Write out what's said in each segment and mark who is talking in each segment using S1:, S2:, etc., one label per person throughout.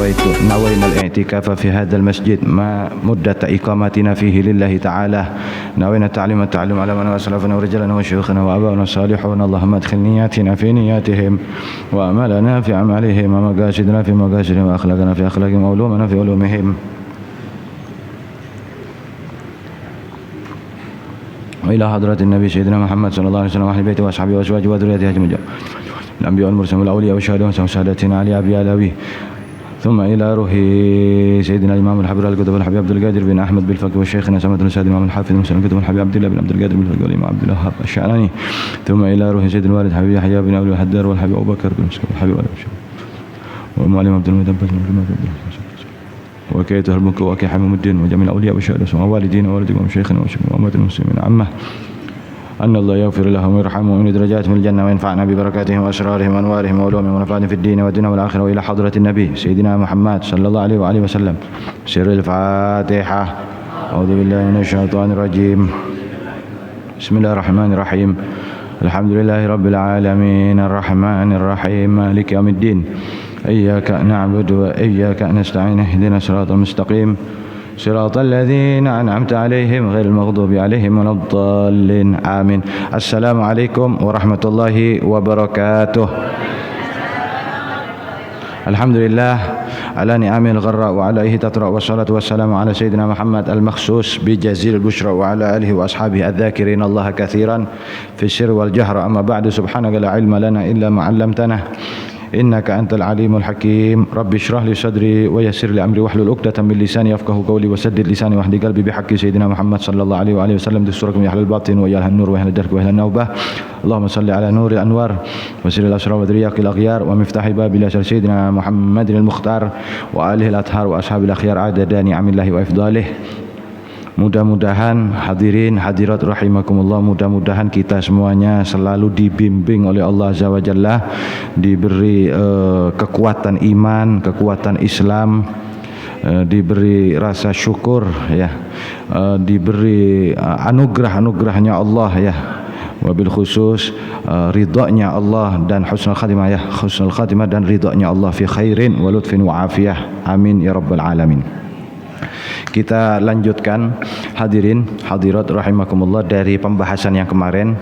S1: نوينا الاعتكاف في هذا المسجد ما مدة إقامتنا فيه لله تعالى. نوينا التعليم والتعلم على من وأسلافنا ورجالنا وشيوخنا وآباؤنا الصالحون. اللهم ادخل نياتنا في نياتهم وأعمالنا في أعمالهم ومقاصدنا في مقاصدهم وأخلاقنا في أخلاقهم وعلومنا في علومهم. وإلى حضرة النبي سيدنا محمد صلى الله عليه وسلم وأهل بيته وأصحابه وأزواجه وذريته أجمعين، الأنبياء والمرسلين والأولياء والشهداء وسادتنا علي أبي علوي، ثم إلى روح سيدنا الإمام الحبر الكتب الحبيب عبد القادر بن أحمد بالفقه وشيخنا سمة الأستاذ الإمام الحافظ المسلم الكتب الحبيب عبد الله بن عبد القادر بالفقه والإمام عبد الوهاب الشعراني، ثم إلى روح سيد الوالد حبيب يحيى بن أبي الحدار والحبيب أبو بكر بن مسكين والحبيب أبو بكر والمعلم عبد المدبر بن وكيته الملك وكي حمام الدين وجميع الأولياء والشهداء ووالدينا ووالدكم وشيخنا وأمة المسلمين عامة، أن الله يغفر لهم ويرحمهم ويعلي درجاتهم الجنة وينفعنا ببركاتهم وأسرارهم وأنوارهم وعلومهم ونفعنا في الدين والدنيا والآخرة. وإلى حضرة النبي سيدنا محمد صلى الله عليه وآله وسلم. سر الفاتحة. أعوذ بالله من الشيطان الرجيم. بسم الله الرحمن الرحيم. الحمد لله رب العالمين الرحمن الرحيم مالك يوم الدين. إياك نعبد وإياك نستعين. اهدنا الصراط المستقيم صراط الذين أنعمت عليهم غير المغضوب عليهم ولا الضالين آمين. السلام عليكم ورحمة الله وبركاته. الحمد لله على نعم الغراء وعليه تطرأ، والصلاة والسلام على سيدنا محمد المخصوص بجزيل البشرى وعلى آله وأصحابه الذاكرين الله كثيرا في السر والجهر. أما بعد، سبحانك لا علم لنا إلا ما علمتنا إنك أنت العليم الحكيم. رب اشرح لي صدري ويسر لي أمري واحلل عقدة من لساني يفقهوا قولي وسدد لساني واهد قلبي بحق سيدنا محمد صلى الله عليه وآله وسلم. دستوركم يحل الباطن ويحل النور ويحل الدرك ويحل النوبة. اللهم صل على نور الأنوار وسر الأسرار ودرياق الأغيار ومفتاح باب الأسرار سيدنا محمد المختار وآله الأطهار وأصحاب الأخيار عدد نعم الله وإفضاله. Mudah-mudahan hadirin hadirat rahimakumullah, mudah-mudahan kita semuanya selalu dibimbing oleh Allah Azza wa Jalla, diberi kekuatan iman, kekuatan Islam, diberi rasa syukur ya, diberi anugerah-anugerahnya Allah ya, wabil khusus ridhonya Allah dan husnul khatimah ya, husnul khatimah dan ridhonya Allah fi khairin wa lutfin wa afiyah, amin ya rabbal alamin. Kita lanjutkan hadirin hadirat rahimakumullah dari pembahasan yang kemarin.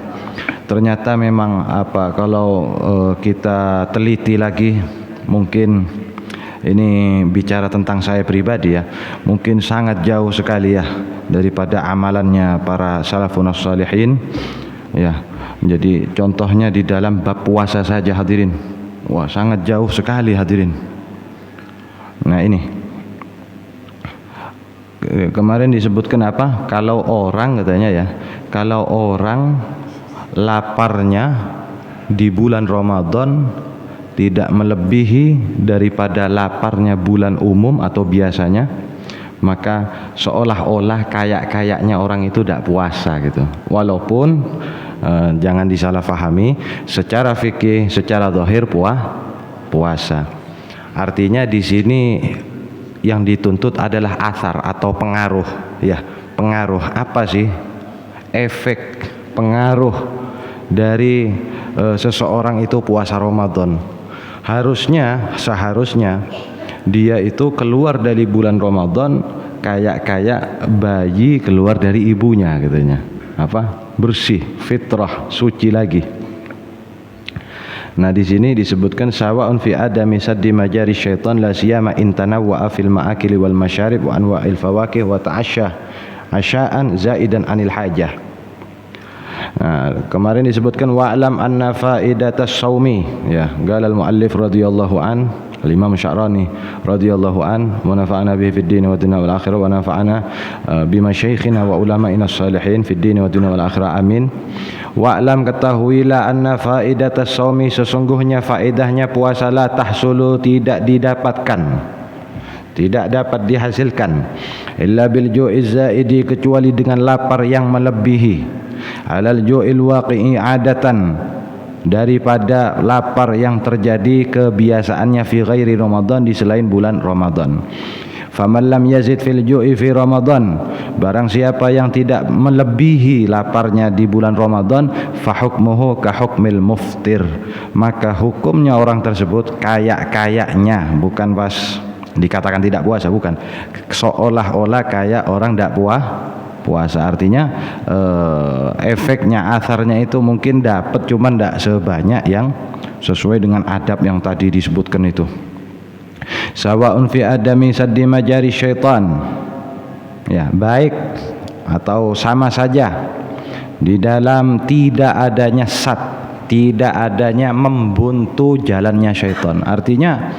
S1: Ternyata memang kalau kita teliti lagi, mungkin ini bicara tentang saya pribadi ya, mungkin sangat jauh sekali ya daripada amalannya para salafun salihin ya. Jadi contohnya di dalam bab puasa saja hadirin, wah sangat jauh sekali hadirin. Nah ini kemarin disebutkan apa? Kalau orang katanya ya, kalau orang laparnya di bulan Ramadan tidak melebihi daripada laparnya bulan umum atau biasanya, maka seolah-olah kayak-kayaknya orang itu tidak puasa gitu. Walaupun jangan disalahpahami, secara fikih, secara zahir puasa. Artinya di sini yang dituntut adalah asar atau pengaruh ya. Pengaruh apa sih? Efek pengaruh dari seseorang itu puasa Ramadan. Seharusnya dia itu keluar dari bulan Ramadan kayak bayi keluar dari ibunya katanya. Bersih, fitrah, suci lagi. Nah di sini disebutkan sawa'un fi adami saddi majari syaitan la siyama in tanawwa'a fil ma'akili wal masyarib wa anwa'il fawakih wa ta'asya asya'an zaidan anil hajah. Nah, kemarin disebutkan wa'lam anna faidatas saumi ya, qala al muallif radhiyallahu an al-imam Sya'rani radhiyallahu an wa nafa'ana bihi fid din wa dunya wal akhirah wa nafa'ana bima syaikhina wa ulama'ina salihin fid din wa dunya wal akhirah amin. Wa'lam, ketahuilah anna faidatas saumi, sesungguhnya faedahnya puasa la tahsulu, tidak didapatkan, tidak dapat dihasilkan, illa bil ju'iz zaidi, kecuali dengan lapar yang melebihi, alal ju'il waqi'i adatan, daripada lapar yang terjadi kebiasaannya fi ghairi Ramadan, di selain bulan Ramadan. Faman lam yazid fil ju'i fi Ramadan, barang siapa yang tidak melebihi laparnya di bulan Ramadan, fa hukmuhu ka hukmil muftir, maka hukumnya orang tersebut kayak-kayaknya, bukan pas dikatakan tidak puasa, bukan, seolah-olah kayak orang tidak puasa. Artinya efeknya, atharnya itu mungkin dapat, cuman tidak sebanyak yang sesuai dengan adab yang tadi disebutkan itu. Sawa'un fi adami saddi majari syaitan, ya, baik atau sama saja di dalam tidak adanya tidak adanya membuntu jalannya syaitan. Artinya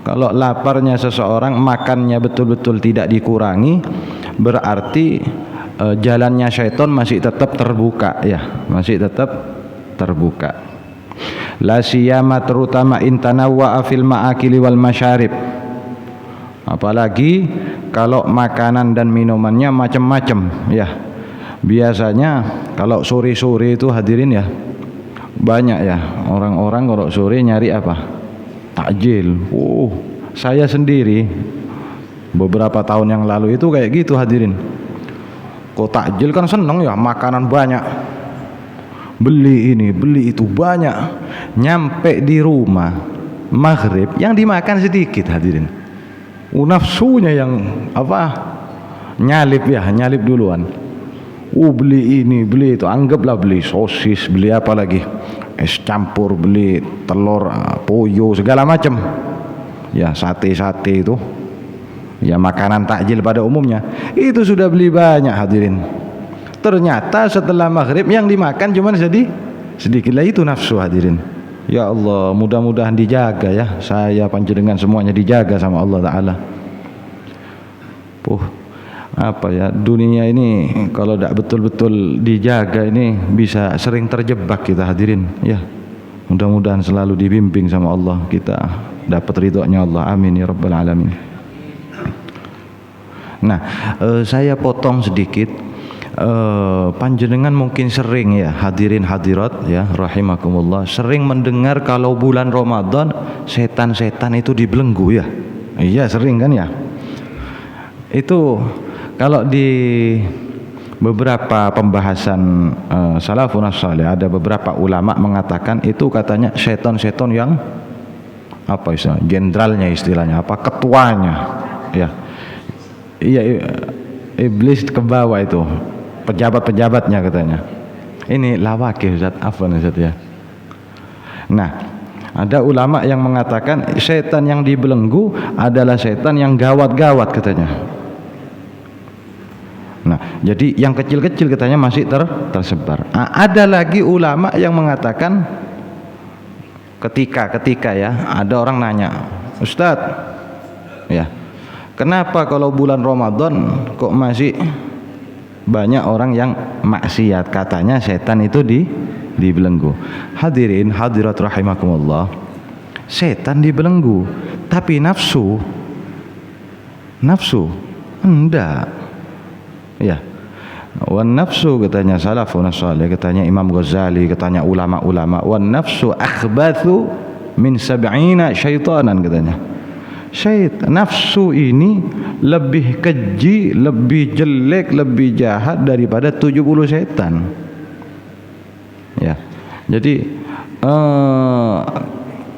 S1: kalau laparnya seseorang, makannya betul-betul tidak dikurangi, berarti jalannya syaitan masih tetap terbuka, ya, masih tetap terbuka. La siyama, terutama intanawwa'a fil ma'akili wal masyarib, apalagi kalau makanan dan minumannya macam-macam, ya. Biasanya kalau sore-sore itu hadirin ya, banyak ya orang-orang kalau sore nyari apa? Takjil. Saya sendiri beberapa tahun yang lalu itu kayak gitu hadirin. Kok takjil kan seneng ya, makanan banyak, beli ini beli itu banyak. Nyampe di rumah maghrib yang dimakan sedikit hadirin. Nafsunya yang nyalip duluan. Beli ini beli itu, anggaplah beli sosis, beli apa lagi, es campur, beli telur, poyo, segala macam, ya, sate itu, ya, makanan takjil pada umumnya itu sudah beli banyak hadirin. Ternyata setelah maghrib yang dimakan cuma sedikit lah, itu nafsu hadirin. Ya Allah, mudah-mudahan dijaga ya, saya panjenengan semuanya dijaga sama Allah Ta'ala. Dunia ini kalau tidak betul-betul dijaga ini bisa sering terjebak kita hadirin, ya. Mudah-mudahan selalu dibimbing sama Allah, kita dapat ridhonya Allah, amin ya rabbal alamin. Nah, saya potong sedikit. Panjenengan mungkin sering ya, hadirin hadirat ya rahimakumullah, sering mendengar kalau bulan Ramadan setan-setan itu dibelenggu, ya. Iya, sering kan ya. Itu kalau di beberapa pembahasan salafun salih, ada beberapa ulama mengatakan itu katanya setan-setan yang jenderalnya, istilahnya ketuanya, ya. Iya, iblis ke bawah itu, pejabat-pejabatnya katanya. Ini lawakih Ustaz, afwan Ustaz ya. Nah, ada ulama yang mengatakan setan yang dibelenggu adalah setan yang gawat-gawat katanya. Nah, jadi yang kecil-kecil katanya masih tersebar. Ada lagi ulama yang mengatakan ketika ya ada orang nanya, Ustadz, ya, kenapa kalau bulan Ramadan kok masih banyak orang yang maksiat? Katanya setan itu dibelenggu. Hadirin hadirat rahimakumullah, setan dibelenggu, tapi nafsu enggak. Ya, wan nafsu katanya salafun salih, katanya Imam Ghazali, katanya ulama-ulama, wan nafsu akhbathu min 70 syaitanan katanya. Nafsu ini lebih keji, lebih jelek, lebih jahat daripada 70 setan. Ya, jadi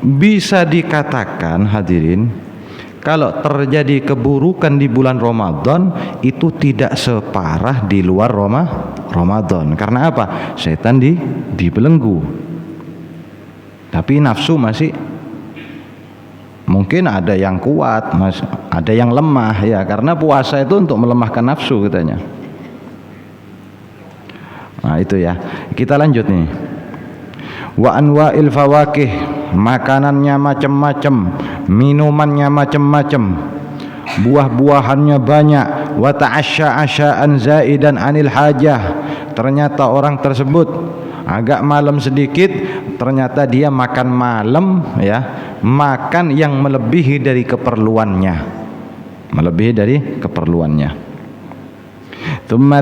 S1: bisa dikatakan hadirin, kalau terjadi keburukan di bulan Ramadan itu tidak separah di luar Ramadan. Karena apa? Setan dibelenggu. Tapi nafsu masih mungkin ada yang kuat, ada yang lemah, ya, karena puasa itu untuk melemahkan nafsu katanya. Nah, itu ya. Kita lanjut nih. Wa anwa'il fawakih, makanannya macam-macam, minumannya macam-macam, buah-buahannya banyak. Wa ta'asya asya'an zaidan anil hajah, ternyata orang tersebut agak malam sedikit, ternyata dia makan malam, ya, makan yang melebihi dari keperluannya, Thumma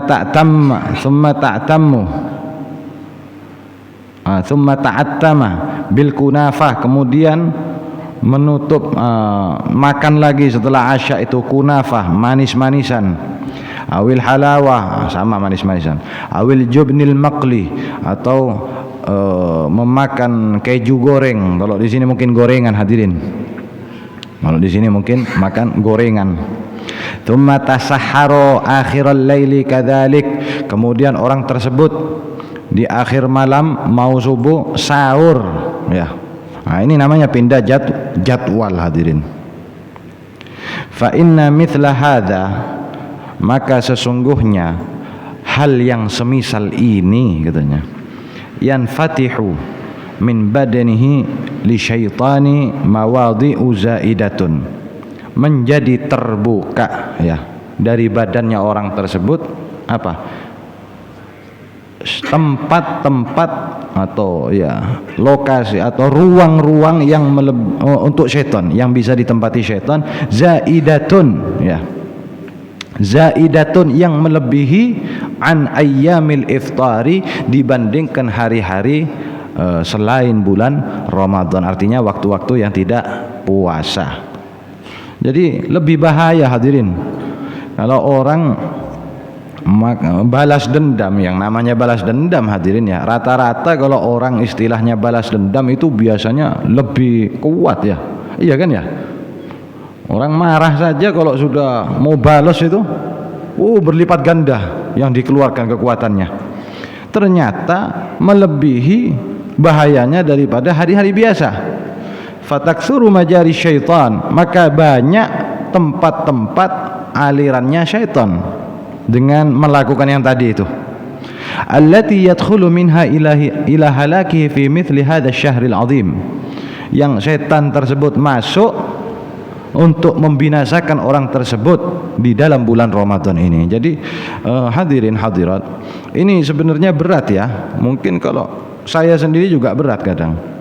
S1: ta'attama bil kunafah, kemudian menutup makan lagi setelah asya itu kunafah, manis-manisan, awil halawah, sama manis-manisan, awil jubnil maqli, atau memakan keju goreng. Kalau di sini mungkin gorengan hadirin, Kalau di sini mungkin makan gorengan. Tsumma tasahharu akhiral laili kadzalik. Kemudian orang tersebut di akhir malam mau subuh sahur, ya. Nah, ini namanya pindah jadwal hadirin. Fa inna mithla hadza, maka sesungguhnya hal yang semisal ini katanya, yanfatihu min badanihi li syaitani mawadhi'u zaidatun, menjadi terbuka ya dari badannya orang tersebut apa? Tempat-tempat atau ya lokasi atau ruang-ruang yang untuk syaitan, yang bisa ditempati syaitan, zaidatun ya, zaidatun yang melebihi an ayyamil iftari, dibandingkan hari-hari selain bulan Ramadan, artinya waktu-waktu yang tidak puasa. Jadi lebih bahaya hadirin kalau orang balas dendam. Yang namanya balas dendam hadirin ya, rata-rata kalau orang istilahnya balas dendam itu biasanya lebih kuat ya, iya kan ya. Orang marah saja kalau sudah mau balas itu berlipat ganda yang dikeluarkan kekuatannya, ternyata melebihi bahayanya daripada hari-hari biasa. Fataksuru majari syaitan, maka banyak tempat-tempat alirannya syaitan dengan melakukan yang tadi itu. Allati yadkhulu minha ila halakihi fi mithli hadha asy-syahril 'azim, yang syaitan tersebut masuk untuk membinasakan orang tersebut di dalam bulan Ramadan ini. Jadi hadirin hadirat, ini sebenarnya berat ya. Mungkin kalau saya sendiri juga berat kadang.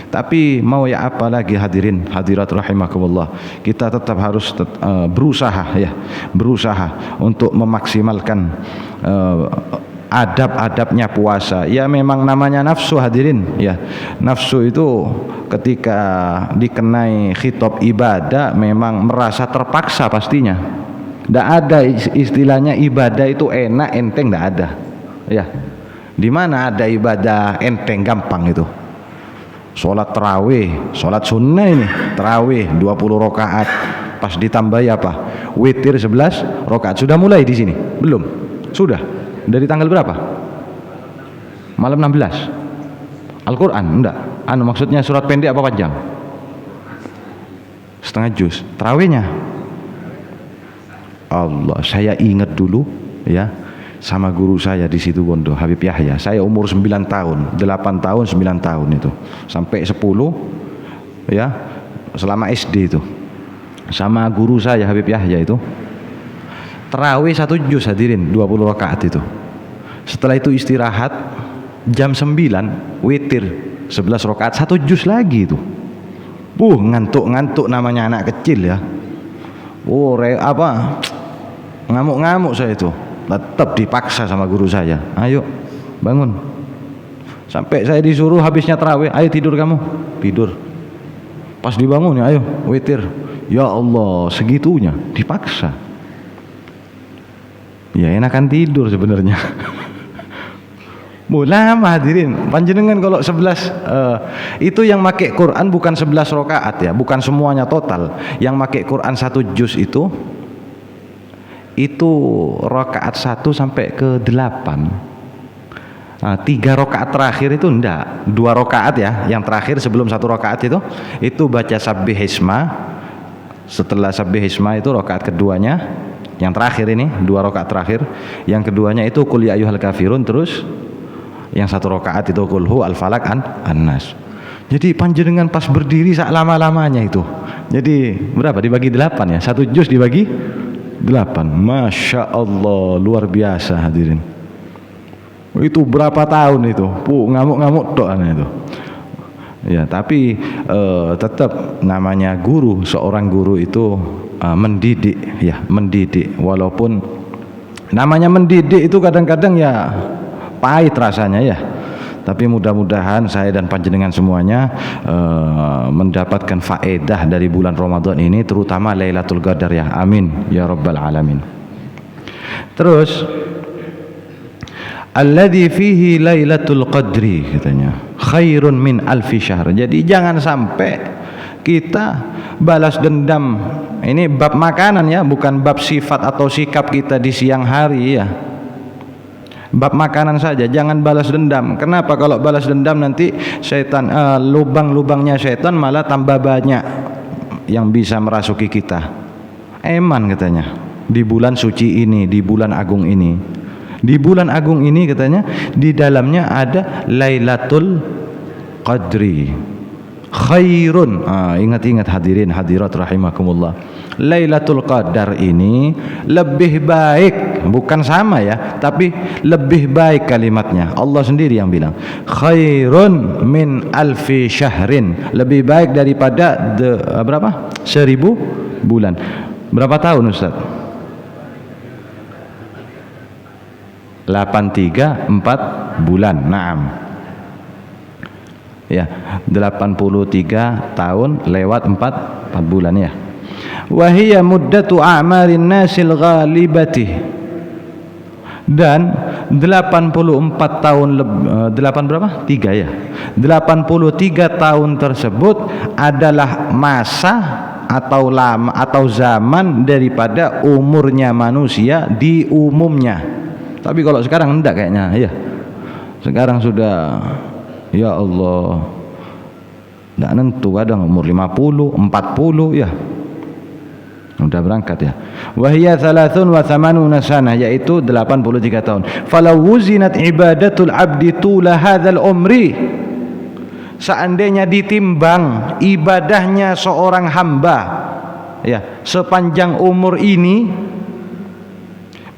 S1: Tapi mau ya apa lagi hadirin hadirat rahimakumullah, kita tetap harus berusaha ya, berusaha untuk memaksimalkan adab-adabnya puasa. Ya memang namanya nafsu hadirin ya. Nafsu itu ketika dikenai khitab ibadah memang merasa terpaksa pastinya. Tidak ada istilahnya ibadah itu enak enteng, tidak ada ya. Di mana ada ibadah enteng gampang itu? Sholat tarawih, sholat sunnah ini tarawih 20 rakaat, pas ditambahi apa? Witir 11 rakaat. Sudah mulai di sini? Belum? Sudah. Dari tanggal berapa? Malam 16. Al-Quran? Enggak. Maksudnya surat pendek apa panjang? Setengah juz. Tarawihnya? Allah, saya ingat dulu ya, sama guru saya di situ Bondo, Habib Yahya. Saya umur 9 tahun, 8 tahun, 9 tahun itu. Sampai 10 ya, selama SD itu. Sama guru saya Habib Yahya itu. Tarawih 1 juz hadirin, 20 rakaat itu. Setelah itu istirahat, jam 9 witir 11 rakaat, 1 juz lagi itu. Ngantuk-ngantuk namanya anak kecil ya. Ngamuk-ngamuk saya itu. Tetap dipaksa sama guru saya, ayo bangun. Sampai saya disuruh habisnya tarawih, ayo tidur kamu. Tidur. Pas dibangun ya, ayo witir. Ya Allah, segitunya dipaksa. Ya enakan tidur sebenarnya. Lama hadirin. Panjenengan kalau 11 itu yang pakai Quran bukan 11 rakaat ya, bukan semuanya total. Yang pakai Quran 1 juz itu rakaat 1 sampai ke 8. 3 rakaat terakhir itu enggak, 2 rakaat ya, yang terakhir sebelum 1 rakaat itu baca sabbih isma. Setelah sabbih isma itu rakaat keduanya, yang terakhir ini 2 rakaat terakhir, yang keduanya itu qul ya ayyuhal kafirun, terus yang 1 rakaat itu qul hu al falak an-nas. Jadi panjenengan pas berdiri sak lama-lamanya itu. Jadi berapa dibagi 8 ya? 1 juz dibagi 8. Masya Allah, luar biasa hadirin. Itu berapa tahun itu? Ngamuk-ngamuk tok itu. Ya, tapi tetap namanya guru, seorang guru itu mendidik ya, mendidik. Walaupun namanya mendidik itu kadang-kadang ya pahit rasanya ya. Tapi mudah-mudahan saya dan panjenengan semuanya mendapatkan faedah dari bulan Ramadan ini, terutama Lailatul Qadar ya. Amin ya rabbal alamin. Terus alladzi fihi Lailatul Qadri katanya khairun min alfi syahr. Jadi jangan sampai kita balas dendam. Ini bab makanan ya, bukan bab sifat atau sikap kita di siang hari ya. Bab makanan saja, jangan balas dendam. Kenapa? Kalau balas dendam nanti setan, lubang-lubangnya setan malah tambah banyak yang bisa merasuki kita. Eman katanya di bulan suci ini, di bulan agung ini. Di bulan agung ini katanya di dalamnya ada Lailatul Qadri khairun. Ingat-ingat hadirin hadirat rahimakumullah. Lailatul Qadar ini lebih baik, bukan sama ya, tapi lebih baik kalimatnya. Allah sendiri yang bilang khairun min alfi syahrin, lebih baik daripada berapa? 1000 bulan. Berapa tahun Ustaz? 83 4 bulan. Naam. Ya, 83 tahun lewat 4 bulan ya. Wa hiya muddatu a'marin nasil ghalibati. Dan 84 tahun 8 berapa? 3 ya. 83 tahun tersebut adalah masa atau lama atau zaman daripada umurnya manusia di umumnya. Tapi kalau sekarang enggak kayaknya ya. Sekarang sudah ya Allah enggak nentu, kadang umur 50, 40 ya. Udah berangkat ya. Wa hiya 83 sanah, yaitu 83 tahun. Falau wuzinat ibadatul abdi tula hadzal umri, seandainya ditimbang ibadahnya seorang hamba ya sepanjang umur ini,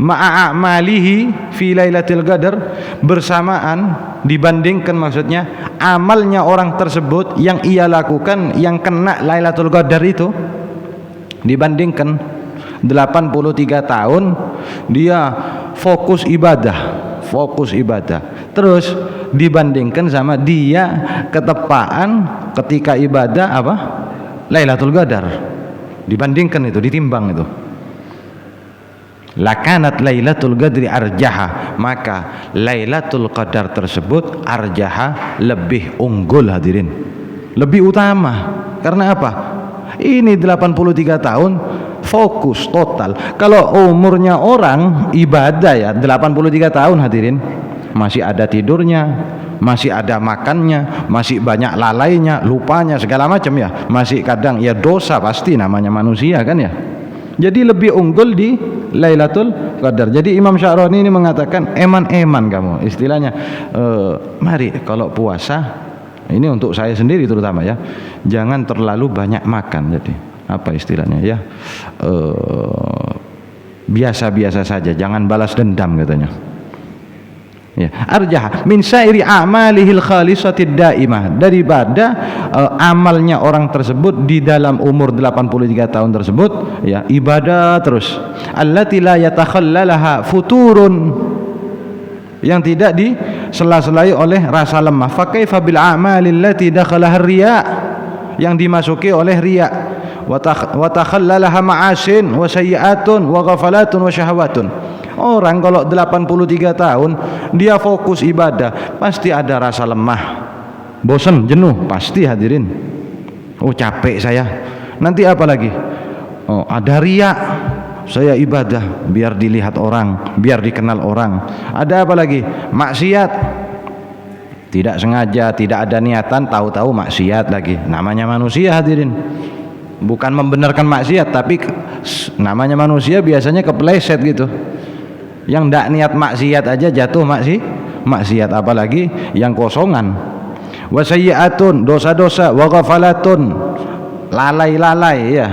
S1: ma'amalihi fi lailatul qadar, bersamaan dibandingkan, maksudnya amalnya orang tersebut yang ia lakukan yang kena Lailatul Qadar itu, dibandingkan 83 tahun dia fokus ibadah, terus dibandingkan sama dia ketepaan ketika ibadah apa? Lailatul Qadar, dibandingkan itu, ditimbang itu, lakanat Lailatul Qadri arjaha, maka Lailatul Qadar tersebut arjaha, lebih unggul hadirin, lebih utama. Karena apa? Ini 83 tahun fokus total. Kalau umurnya orang ibadah ya 83 tahun hadirin, masih ada tidurnya, masih ada makannya, masih banyak lalainya, lupanya, segala macam ya, masih kadang ya dosa, pasti namanya manusia kan ya. Jadi lebih unggul di Lailatul Qadar. Jadi Imam Sya'rani ini mengatakan eman-eman kamu, istilahnya mari kalau puasa ini untuk saya sendiri terutama ya, jangan terlalu banyak makan. Jadi apa istilahnya ya, biasa-biasa saja, jangan balas dendam katanya ya. Arjah min sa'iri a'malihil khalisatid daimah, daripada amalnya orang tersebut di dalam umur 83 tahun tersebut ya, ibadah terus, allati la yatakhallalaha futurun, yang tidak disela-selai oleh rasa lemah. Fa kaifa bil a'malil lati dakhalaha riya, yang dimasuki oleh riya, wa takhallalaha ma'asin wa sayyi'atun wa ghafalatun wa syahwatun. Orang kalau 83 tahun dia fokus ibadah, pasti ada rasa lemah, bosan, jenuh, pasti hadirin. Oh capek saya. Nanti apa lagi? Oh ada riya, saya ibadah biar dilihat orang, biar dikenal orang. Ada apa lagi? Maksiat, tidak sengaja, tidak ada niatan, tahu-tahu maksiat lagi. Namanya manusia hadirin, bukan membenarkan maksiat, tapi namanya manusia biasanya kepleset gitu. Yang ndak niat maksiat aja jatuh maksiat, apalagi yang kosongan. Wa sayyi'atun, dosa-dosa, wa ghafalatun, lalai-lalai ya,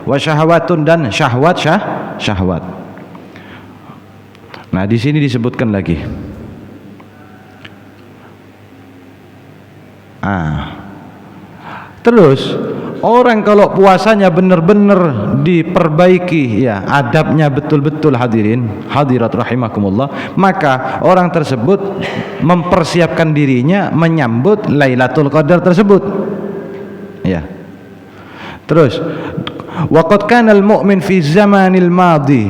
S1: wa syahwatun, dan syahwat. Nah di sini disebutkan lagi terus orang kalau puasanya benar-benar diperbaiki ya, adabnya betul-betul hadirin hadirat rahimakumullah, maka orang tersebut mempersiapkan dirinya menyambut Lailatul Qadar tersebut ya. Terus waqad kana al-mu'min fi zamanil madi,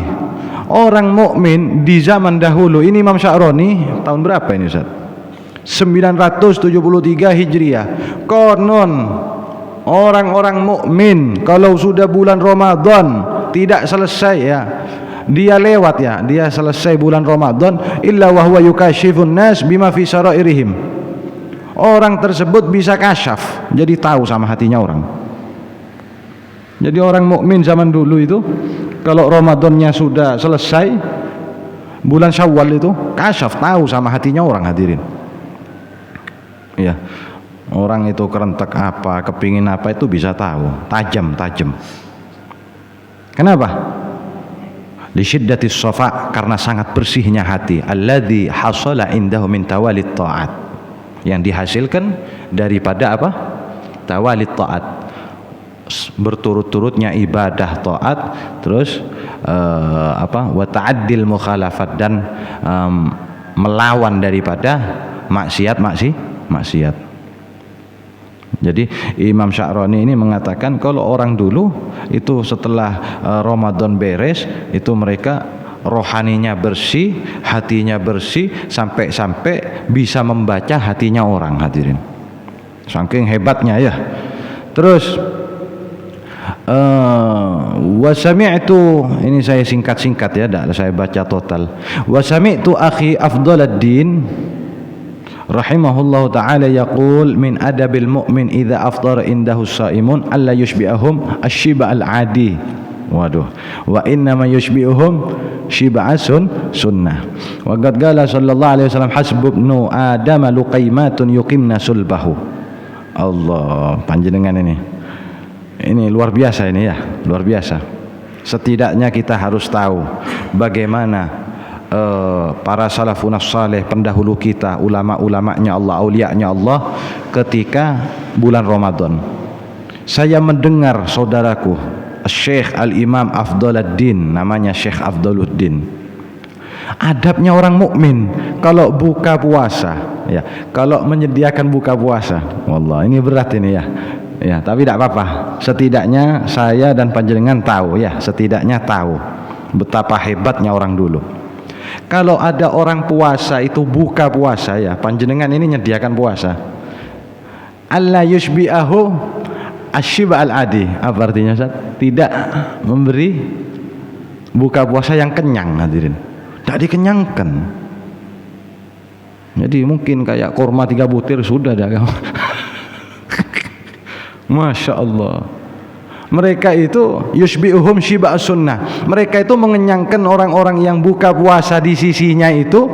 S1: orang mukmin di zaman dahulu. Ini Imam Sya'rani tahun berapa ini Ustaz? 973 Hijriah. Konon Orang-orang mukmin kalau sudah bulan Ramadan tidak selesai ya, dia lewat ya, dia selesai bulan Ramadan, illa wa huwa yukashifun nas bima fi sarairihim. Orang tersebut bisa kasyaf, jadi tahu sama hatinya orang. Jadi orang mukmin zaman dulu itu kalau Ramadannya sudah selesai, bulan Syawal itu kasyaf, tahu sama hatinya orang, hadirin. Ya. Orang itu kerentek apa, kepingin apa itu bisa tahu, tajam. Kenapa? Li syiddatis safa, karena sangat bersihnya hati. Alladzi hasala indahu min tawalit ta'at, yang dihasilkan daripada apa? Tawalit ta'at, berturut-turutnya ibadah taat, terus wa ta'addil mukhalafat, dan melawan daripada maksiat. Jadi Imam Sya'rani ini mengatakan kalau orang dulu itu setelah Ramadan beres itu mereka rohaninya bersih, hatinya bersih, sampai bisa membaca hatinya orang, hadirin. Saking hebatnya ya. Terus wasami'tu, ini saya singkat-singkat ya, tidak saya baca total. Wasami'tu akhi Afdaladdin rahimahullahu ta'ala yaqul min adabil mu'min idza aftara indahu shaimun alla yushbi'ahum asy-syiba al-adi. Waduh, wa inna ma yushbi'uhum syib'asun sunnah. Wa qad qala sallallahu alaihi wasallam hasbubnu adama luqaimatun yuqimna sulbahu. Allah, panjenengan ini luar biasa ini ya, luar biasa. Setidaknya kita harus tahu bagaimana para salafun saleh pendahulu kita, ulama-ulamanya Allah, aulianya Allah, ketika bulan Ramadan. Saya mendengar saudaraku Syekh Al-Imam Afdaladdin, namanya Syekh Afdaluddin, adabnya orang mukmin kalau buka puasa ya, kalau menyediakan buka puasa. Wallah ini berat ini ya. Ya, tapi tidak apa-apa. Setidaknya saya dan panjenengan tahu ya, setidaknya tahu betapa hebatnya orang dulu. Kalau ada orang puasa itu buka puasa ya, panjenengan ini menyediakan puasa. Alla yushbi'ahu asy-syiba al-adi. Apa artinya, Ustaz? Tidak memberi buka puasa yang kenyang, hadirin. Tidak dikenyangkan. Jadi mungkin kayak kurma 3 butir sudah dah kamu. Masya Allah. Mereka itu yushbi'uhum syiba'as sunnah. Mereka itu mengenyangkan orang-orang yang buka puasa di sisinya itu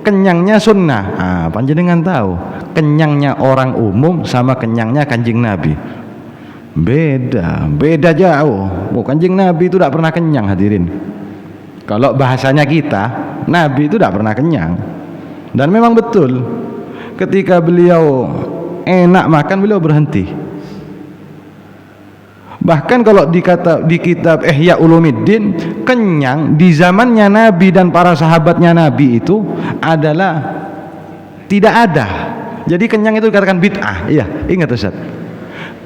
S1: kenyangnya sunnah. Panjenengan tahu kenyangnya orang umum sama kenyangnya Kanjeng Nabi beda jauh. Kanjeng Nabi itu tidak pernah kenyang, hadirin. Kalau bahasanya kita, Nabi itu tidak pernah kenyang. Dan memang betul, ketika beliau enak makan, beliau berhenti. Bahkan kalau di kitab Ihya Ulumuddin, kenyang di zamannya Nabi dan para sahabatnya Nabi itu adalah tidak ada. Jadi kenyang itu dikatakan bid'ah. Iya, ingat Ustaz.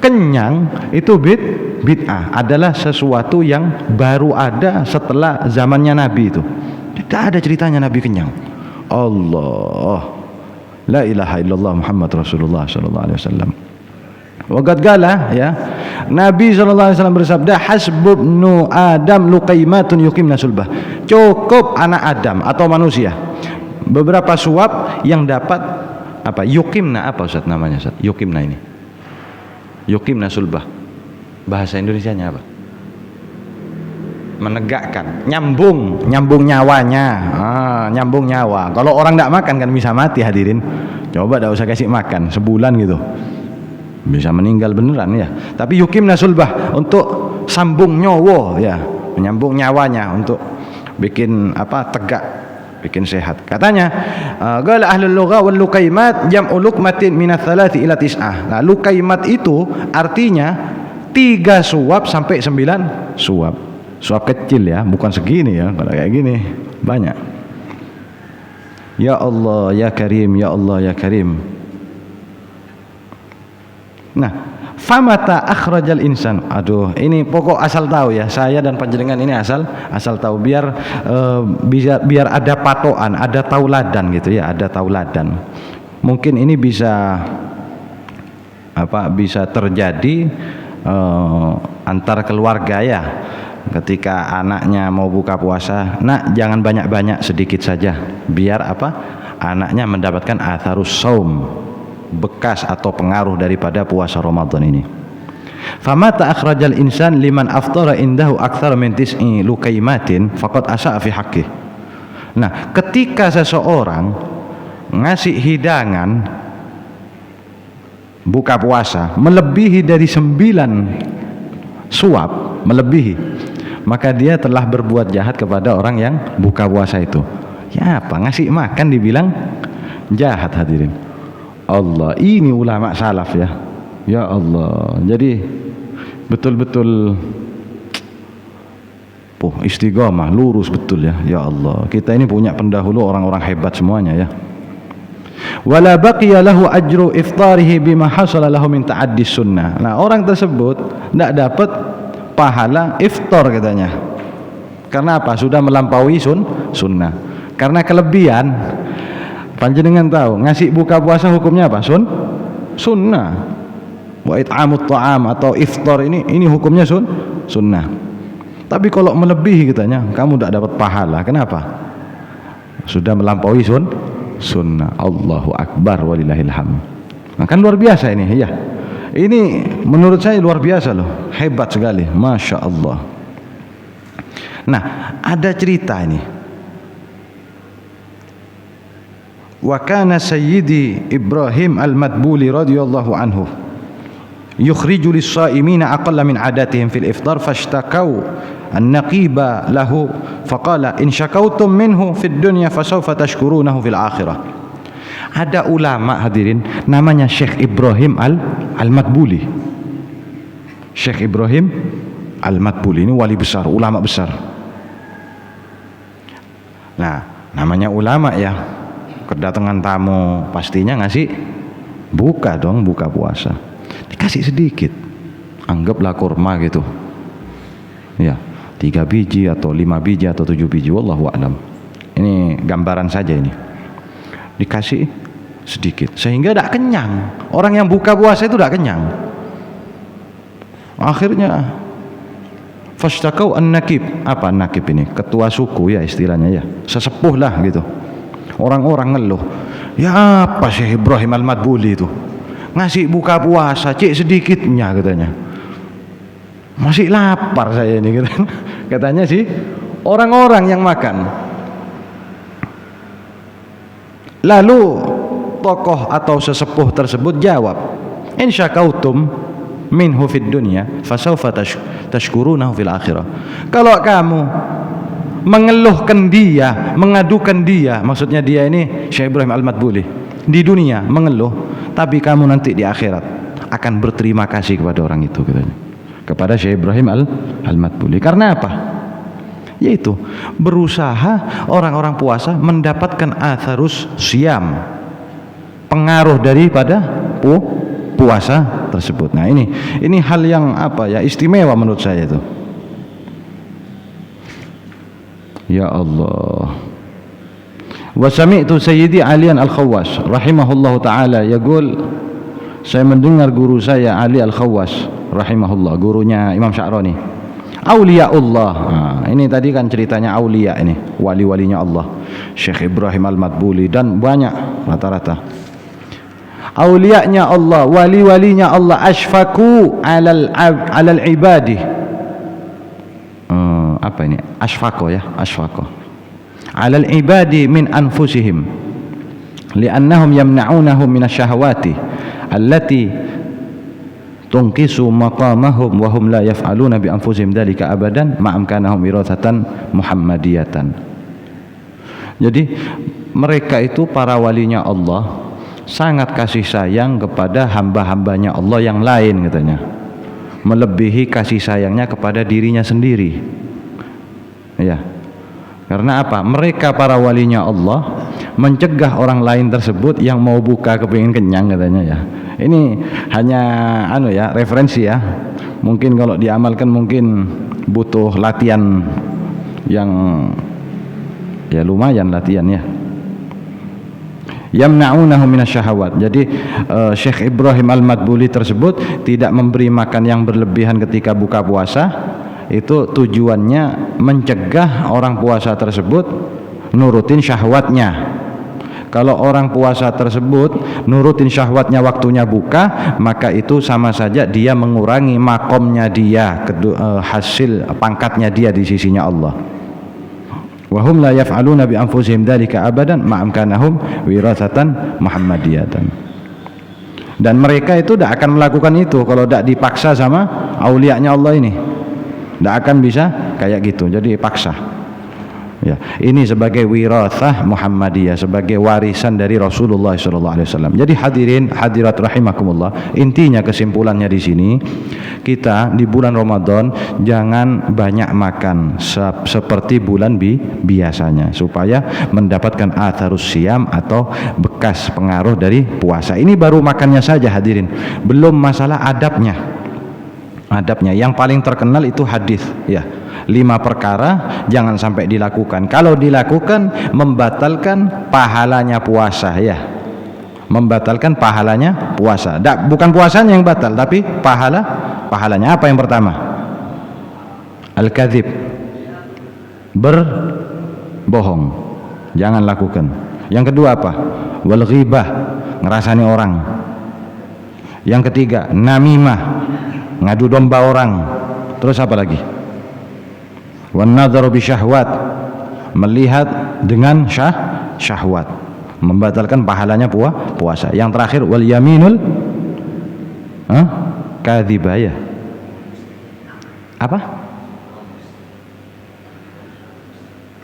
S1: Kenyang itu bid'ah, adalah sesuatu yang baru ada setelah zamannya Nabi itu. Tidak ada ceritanya Nabi kenyang. Allah, la ilaha illallah Muhammad Rasulullah sallallahu alaihi wasallam. Waqad qala ya, Nabi sallallahu alaihi wasallam bersabda, hasbubnu adam luqaimatun yuqimna sulbah. Cukup anak Adam atau manusia beberapa suap yang dapat apa? Yuqimna, apa Ustaz namanya Ustaz? Yuqimna ini. Yuqimna sulbah. Bahasa Indonesianya apa? Menegakkan, nyambung nyawanya. Nyambung nyawa. Kalau orang tidak makan kan bisa mati, hadirin. Coba tidak usah kasih makan sebulan gitu, bisa meninggal beneran ya. Tapi yuqimna sulbah, untuk sambung nyawa ya, menyambung nyawanya, untuk bikin apa? Tegak, bikin sehat. Katanya qala ahlul lugha wal luqaimat jam'u luqmatin min ats-tsalathi ila tis'ah. Nah, luqaimat itu artinya 3 suap sampai 9 suap. Suap kecil ya, bukan segini ya. Kalau kayak gini banyak. Ya Allah ya Karim, ya Allah ya Karim. Nah, famata akhrajal insan. Aduh, ini pokok asal tahu ya. Saya dan panjenengan ini asal tahu, biar ada patokan, ada tauladan gitu ya, ada tauladan. Mungkin ini bisa bisa terjadi antar keluarga ya. Ketika anaknya mau buka puasa, nak jangan banyak-banyak, sedikit saja, biar anaknya mendapatkan atharus saum, bekas atau pengaruh daripada puasa Ramadan ini. Famata akhrajal insan liman aftara indahu aktsara min tis'i lukaimatin faqad asa'a fi haqqih. Nah, ketika seseorang ngasih hidangan buka puasa melebihi dari 9 suap, melebihi, maka dia telah berbuat jahat kepada orang yang buka puasa itu. Ya apa, ngasih makan dibilang jahat, hadirin Allah. Ini ulama salaf ya. Ya Allah, jadi betul-betul istiqomah, lurus betul ya. Ya Allah, kita ini punya pendahulu orang-orang hebat semuanya ya. Wala baqiya lahu ajru iftarihi bima hasala lahu min ta'addi sunnah. Nah, orang tersebut tidak dapat pahala iftar katanya. Karena apa? Sudah melampaui sunnah. Karena kelebihan. Panjenengan tahu, ngasih buka puasa hukumnya apa? Sunnah. Wa it'amut ta'am atau iftar ini hukumnya sunnah. Tapi kalau melebihi katanya, kamu tidak dapat pahala. Kenapa? Sudah melampaui sunnah. Allahu akbar walillahil hamd. Nah, kan luar biasa ini ya. Ini menurut saya luar biasa loh, hebat sekali, masya Allah. Nah, ada cerita ini. Wa kana Sayyidi Ibrahim al-Madbuli radhiyallahu anhu yukhriju lis-sha'imina aqalla min adatihim fil iftar fashtakau an-naqiba lahu faqala in syakautum minhu fid dunya fasawfa tashkurunahu fil akhirah. Ada ulama hadirin namanya Syekh Ibrahim al-Madbuli. Syekh Ibrahim al-Madbuli ini wali besar, ulama besar. Nah, namanya ulama ya, kedatangan tamu pastinya ngasih buka puasa. Dikasih sedikit, anggaplah kurma gitu ya, 3 biji atau 5 biji atau 7 biji, wallahu a'lam. Ini gambaran saja ini. Dikasih sedikit sehingga tidak kenyang. Orang yang buka puasa itu tidak kenyang. Akhirnya fastakau an-nakib. Apa nakib ini? Ketua suku ya istilahnya ya, sesepuh lah gitu. Orang-orang ngeluh, ya apa Syekh Ibrahim al-Madbuli itu ngasih buka puasa cik sedikitnya katanya, masih lapar saya ini katanya sih orang-orang yang makan. Lalu tokoh atau sesepuh tersebut jawab, in syakautum minhu fid dunya fasawfa tashkurunahu fil akhirah. Kalau kamu mengeluhkan dia, mengadukan dia, maksudnya dia ini Syekh Ibrahim al-Madbuli, di dunia mengeluh, tapi kamu nanti di akhirat akan berterima kasih kepada orang itu katanya, kepada Syekh Ibrahim al-Madbuli. Karena apa? Yaitu berusaha orang-orang puasa mendapatkan atharus siam, pengaruh daripada puasa tersebut. Nah, ini hal yang istimewa menurut saya itu. Ya Allah. Wa sami'tu Sayyidi Alian Al-Khawwas rahimahullahu taala yaqul, saya mendengar guru saya Ali Al-Khawwas rahimahullah, gurunya Imam Sya'rani, auliyaullah. Nah, ini tadi kan ceritanya aulia, ini wali-walinya Allah, Syekh Ibrahim al-Madbuli dan banyak, rata-rata aulianya Allah, wali-walinya Allah, asfaku alal ibadi. Apa ini? Asfaqo ya, asfaqo. Alal ibadi min anfusihim li'annahum yamna'unahum minasyahawati allati tunqisu maqamahum wa hum la yaf'aluna bi anfusihim dzalika abadan ma'amkanahum wirathatan muhammadiyatan. Jadi mereka itu para walinya Allah sangat kasih sayang kepada hamba-hambanya Allah yang lain katanya, melebihi kasih sayangnya kepada dirinya sendiri. Ya, karena apa? Mereka para walinya Allah mencegah orang lain tersebut yang mau buka kepingin kenyang katanya ya. Ini hanya referensi ya. Mungkin kalau diamalkan mungkin butuh latihan yang ya lumayan latihan ya. Yamna'unahu minasyahawat. Jadi Syekh Ibrahim Al-Madbuli tersebut tidak memberi makan yang berlebihan ketika buka puasa. Itu tujuannya mencegah orang puasa tersebut nurutin syahwatnya. Kalau orang puasa tersebut nurutin syahwatnya waktunya buka, maka itu sama saja dia mengurangi makomnya dia, hasil pangkatnya dia di sisinya Allah. Wa hum la yaf'aluna bi anfusihim dzalika abadan ma'amkanahum wirathatan muhammadiyatan. Dan mereka itu tidak akan melakukan itu kalau tidak dipaksa sama aulianya Allah ini. Tidak akan bisa kayak gitu, jadi paksa. Ya, ini sebagai wirathah Muhammadiyah, sebagai warisan dari Rasulullah SAW. Jadi hadirin hadirat rahimakumullah, intinya kesimpulannya di sini, kita di bulan Ramadan jangan banyak makan seperti bulan biasanya, supaya mendapatkan atharus siyam atau bekas pengaruh dari puasa. Ini baru makannya saja hadirin, belum masalah adabnya. Adabnya yang paling terkenal itu hadis, ya. 5 perkara jangan sampai dilakukan. Kalau dilakukan membatalkan pahalanya puasa, ya. Membatalkan pahalanya puasa. Bukan puasanya yang batal, tapi pahalanya. Apa yang pertama? Al-kadzib. Berbohong. Jangan lakukan. Yang kedua apa? Wal ghibah, ngerasani orang. Yang ketiga, namimah, ngadu domba orang. Terus apa lagi? Wan nadharu bi syahwat, melihat dengan syahwat, membatalkan pahalanya puasa. Yang terakhir wal yaminul kadzibah, ya. Apa?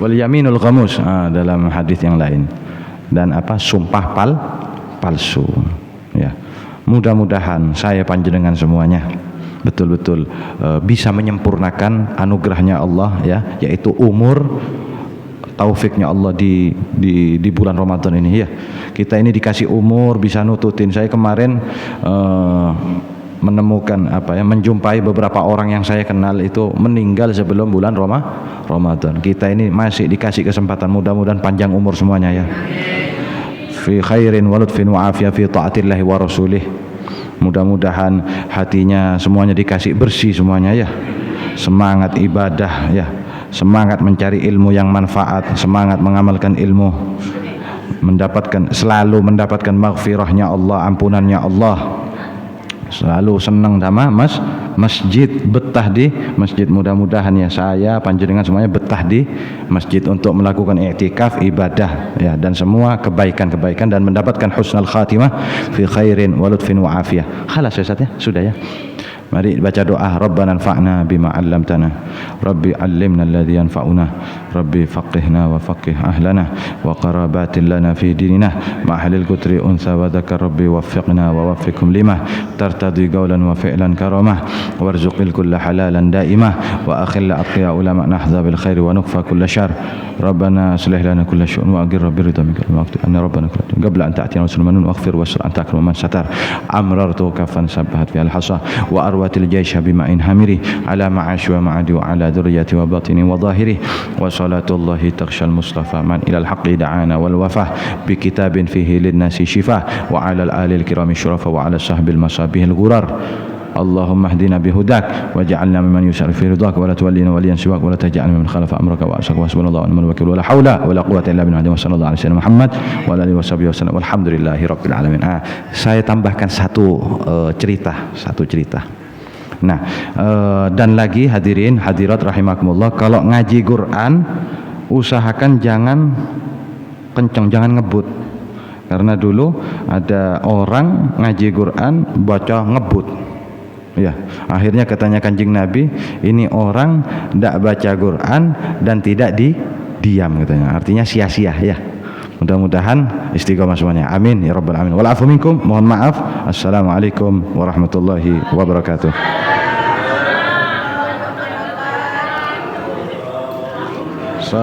S1: Wal yaminul ghamus, dalam hadis yang lain. Dan apa? Sumpah palsu, ya. Mudah-mudahan saya panjenengan semuanya betul-betul bisa menyempurnakan anugerahnya Allah, ya, yaitu umur, taufiknya Allah di bulan Ramadan ini, ya. Kita ini dikasih umur bisa nututin. Saya kemarin menemukan menjumpai beberapa orang yang saya kenal itu meninggal sebelum bulan Ramadan. Kita ini masih dikasih kesempatan, mudah-mudahan panjang umur semuanya, ya. Fi khairin wa lutfin wa afiyah fi ta'atillahi wa rasulih. Mudah-mudahan hatinya semuanya dikasih bersih semuanya, ya. Semangat ibadah, ya. Semangat mencari ilmu yang manfaat, semangat mengamalkan ilmu, selalu mendapatkan maghfirahnya Allah, ampunannya Allah. Selalu senang sama masjid, betah di masjid. Mudah-mudahan, ya, saya panjenengan semuanya betah di masjid untuk melakukan i'tikaf, ibadah, ya, dan semua kebaikan-kebaikan, dan mendapatkan husnul khatimah fi khairin wa lutfin wa afiyah. Khalas ya Ustaz, ya, sudah, ya. Mari baca doa. Rabbana anfa'na bima 'allamtana, Rabbi 'allimna alladhi yanfa'una, Rabbi faqihna wa faqih ahlana wa qarabatin lana fi dinina ma ahlil qutri unsa wa dzakar, Rabbi waffiqna wa waffiqhum lima tartadi qawlan wa fi'lan karamah warzuqil kulla halalan daimah wa akhil atqiya ulama nahdha bil khairi wa nukfa kulla syarr. Rabbana aslih lana kulla syu'un wa aghfir rabbi ridha minka wa waqti anna rabbana qabla an ta'tiyana rasulun waghfir wasr anta akram man satar amrartu kafan sabahat fi al hasa wa arwatil jaysha bima'in hamiri ala ma'ash wa ma'adi wa ala dhurriyyati wa batini wa zahiri wa salatullahi takhshal mustafa man ilal haqqi da'ana wal wafah bi kitabin fihi lin nasi shifa wa ala al alil kirami syurafa wa ala sahbil masabihil ghurar. Allahumma hdina bihudak waj'alna mimman yusari fi ridhak wa la tuwallina waliyan siwak wa la taj'alna mimman khalafa amraka wa asaka wa subhanallahu wa ni'mal wakil wa la haula wa la quwwata illa billah wa sallallahu alaihi wasallam Muhammad wa alihi washabihi wasallam walhamdulillahi rabbil alamin. Saya tambahkan satu cerita. Nah, dan lagi hadirin hadirat rahimakumullah, kalau ngaji Quran usahakan jangan kenceng, jangan ngebut. Karena dulu ada orang ngaji Quran baca ngebut. Ya, akhirnya katanya Kanjeng Nabi, ini orang tidak baca Quran dan tidak diam katanya. Artinya sia-sia, ya. Mudah-mudahan istiqomah semuanya. Amin ya rabbal alamin. Wal afu minkum. Mohon maaf. Assalamualaikum warahmatullahi wabarakatuh. So